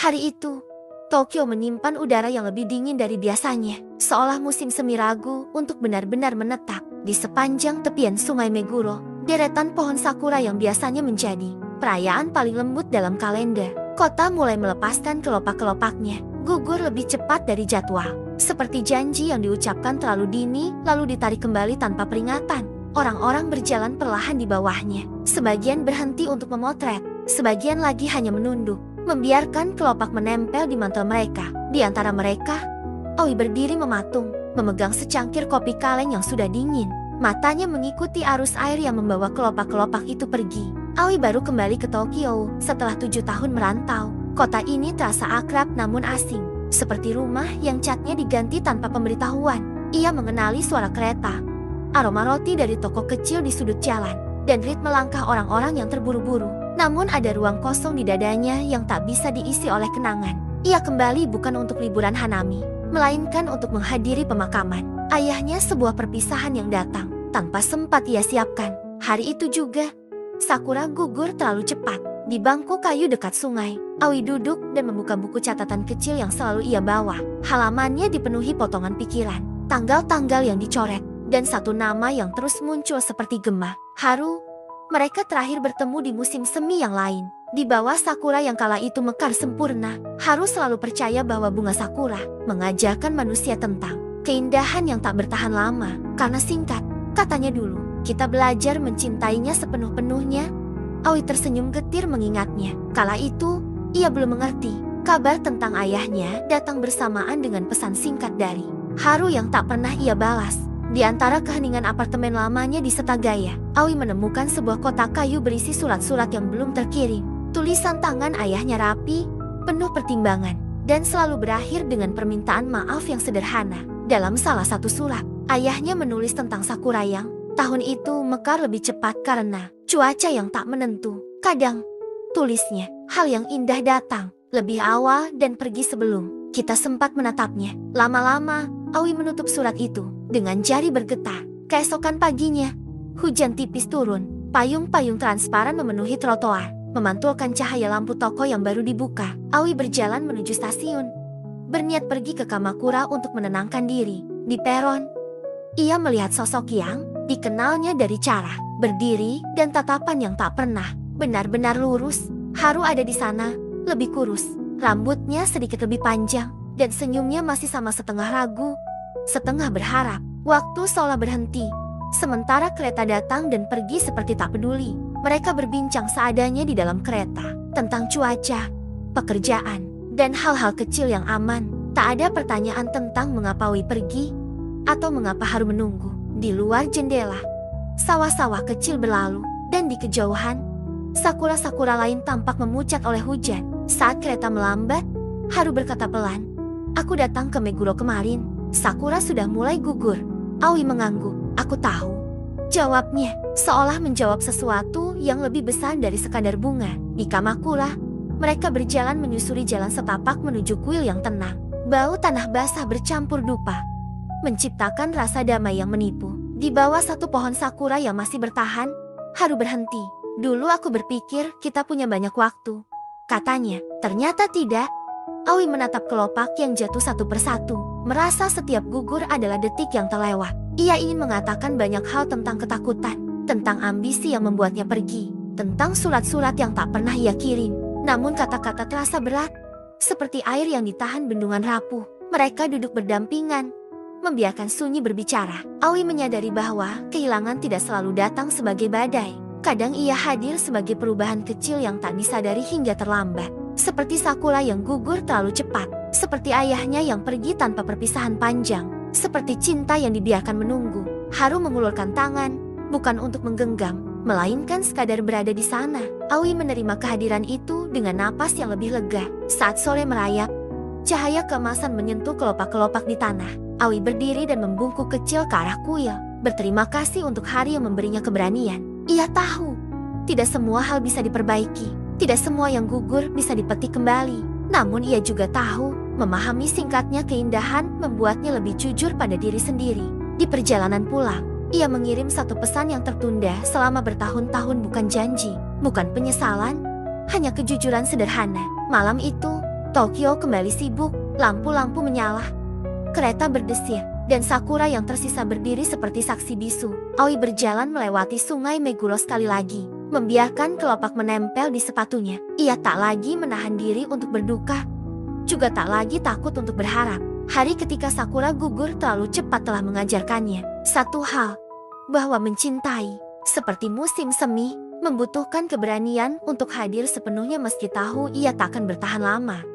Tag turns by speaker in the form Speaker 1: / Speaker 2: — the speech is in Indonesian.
Speaker 1: Hari itu, Tokyo menyimpan udara yang lebih dingin dari biasanya, seolah musim semi ragu untuk benar-benar menetap. Di sepanjang tepian sungai Meguro, deretan pohon sakura yang biasanya menjadi perayaan paling lembut dalam kalender, kota mulai melepaskan kelopak-kelopaknya, gugur lebih cepat dari jadwal. Seperti janji yang diucapkan terlalu dini, lalu ditarik kembali tanpa peringatan. Orang-orang berjalan perlahan di bawahnya. Sebagian berhenti untuk memotret, sebagian lagi hanya menunduk, membiarkan kelopak menempel di mantel mereka. Di antara mereka, Aoi berdiri mematung, memegang secangkir kopi kaleng yang sudah dingin. Matanya mengikuti arus air yang membawa kelopak-kelopak itu pergi. Aoi baru kembali ke Tokyo setelah 7 tahun merantau. Kota ini terasa akrab namun asing. Seperti rumah yang catnya diganti tanpa pemberitahuan. Ia mengenali suara kereta, aroma roti dari toko kecil di sudut jalan, dan ritme langkah orang-orang yang terburu-buru. Namun ada ruang kosong di dadanya yang tak bisa diisi oleh kenangan. Ia kembali bukan untuk liburan Hanami, melainkan untuk menghadiri pemakaman ayahnya, sebuah perpisahan yang datang tanpa sempat ia siapkan. Hari itu juga, Sakura gugur terlalu cepat. Di bangku kayu dekat sungai, Aoi duduk dan membuka buku catatan kecil yang selalu ia bawa. Halamannya dipenuhi potongan pikiran, tanggal-tanggal yang dicoret, dan satu nama yang terus muncul seperti gema. Haru. Mereka terakhir bertemu di musim semi yang lain. Di bawah sakura yang kala itu mekar sempurna, Haru selalu percaya bahwa bunga sakura mengajarkan manusia tentang keindahan yang tak bertahan lama. Karena singkat, katanya dulu, kita belajar mencintainya sepenuh-penuhnya. Aoi tersenyum getir mengingatnya. Kala itu, ia belum mengerti. Kabar tentang ayahnya datang bersamaan dengan pesan singkat dari Haru yang tak pernah ia balas. Di antara keheningan apartemen lamanya di Setagaya, Aoi menemukan sebuah kotak kayu berisi surat-surat yang belum terkirim. Tulisan tangan ayahnya rapi, penuh pertimbangan, dan selalu berakhir dengan permintaan maaf yang sederhana. Dalam salah satu surat, ayahnya menulis tentang sakura yang tahun itu mekar lebih cepat karena cuaca yang tak menentu. Kadang, tulisnya, hal yang indah datang lebih awal dan pergi sebelum kita sempat menatapnya. Lama-lama, Aoi menutup surat itu dengan jari bergetar. Keesokan paginya, hujan tipis turun. Payung-payung transparan memenuhi trotoar, memantulkan cahaya lampu toko yang baru dibuka. Aoi berjalan menuju stasiun, berniat pergi ke Kamakura untuk menenangkan diri. Di peron, ia melihat sosok yang dikenalnya dari cara berdiri dan tatapan yang tak pernah benar-benar lurus. Haru ada di sana, lebih kurus, rambutnya sedikit lebih panjang, dan senyumnya masih sama, setengah ragu, setengah berharap. Waktu seolah berhenti, sementara kereta datang dan pergi seperti tak peduli. Mereka berbincang seadanya di dalam kereta, tentang cuaca, pekerjaan, dan hal-hal kecil yang aman. Tak ada pertanyaan tentang mengapa Aoi pergi, atau mengapa Haru menunggu. Di luar jendela, sawah-sawah kecil berlalu, dan di kejauhan, sakura-sakura lain tampak memucat oleh hujan. Saat kereta melambat, Haru berkata pelan, "Aku datang ke Meguro kemarin, sakura sudah mulai gugur." Aoi mengangguk. "Aku tahu," jawabnya, seolah menjawab sesuatu yang lebih besar dari sekadar bunga. Di Kamakura, mereka berjalan menyusuri jalan setapak menuju kuil yang tenang. Bau tanah basah bercampur dupa menciptakan rasa damai yang menipu. Di bawah satu pohon sakura yang masih bertahan, Haru berhenti. "Dulu aku berpikir kita punya banyak waktu," katanya. Ternyata tidak. Aoi menatap kelopak yang jatuh satu persatu, merasa setiap gugur adalah detik yang terlewat. Ia ingin mengatakan banyak hal tentang ketakutan, tentang ambisi yang membuatnya pergi, tentang surat-surat yang tak pernah ia kirim. Namun kata-kata terasa berat, seperti air yang ditahan bendungan rapuh. Mereka duduk berdampingan, membiarkan sunyi berbicara. Aoi menyadari bahwa kehilangan tidak selalu datang sebagai badai. Kadang ia hadir sebagai perubahan kecil yang tak disadari hingga terlambat. Seperti sakura yang gugur terlalu cepat, seperti ayahnya yang pergi tanpa perpisahan panjang, seperti cinta yang dibiarkan menunggu. Haru mengulurkan tangan, bukan untuk menggenggam, melainkan sekadar berada di sana. Aoi menerima kehadiran itu dengan napas yang lebih lega. Saat sore merayap, cahaya keemasan menyentuh kelopak-kelopak di tanah. Aoi berdiri dan membungkuk kecil ke arah kuil, berterima kasih untuk hari yang memberinya keberanian. Ia tahu, tidak semua hal bisa diperbaiki, tidak semua yang gugur bisa dipetik kembali. Namun ia juga tahu, memahami singkatnya keindahan membuatnya lebih jujur pada diri sendiri. Di perjalanan pulang, ia mengirim satu pesan yang tertunda selama bertahun-tahun, bukan janji, bukan penyesalan, hanya kejujuran sederhana. Malam itu, Tokyo kembali sibuk, lampu-lampu menyala. Kereta berdesir, dan Sakura yang tersisa berdiri seperti saksi bisu. Aoi berjalan melewati sungai Meguro sekali lagi, membiarkan kelopak menempel di sepatunya. Ia tak lagi menahan diri untuk berduka, juga tak lagi takut untuk berharap. Hari ketika Sakura gugur terlalu cepat telah mengajarkannya satu hal, bahwa mencintai, seperti musim semi, membutuhkan keberanian untuk hadir sepenuhnya meski tahu ia tak akan bertahan lama.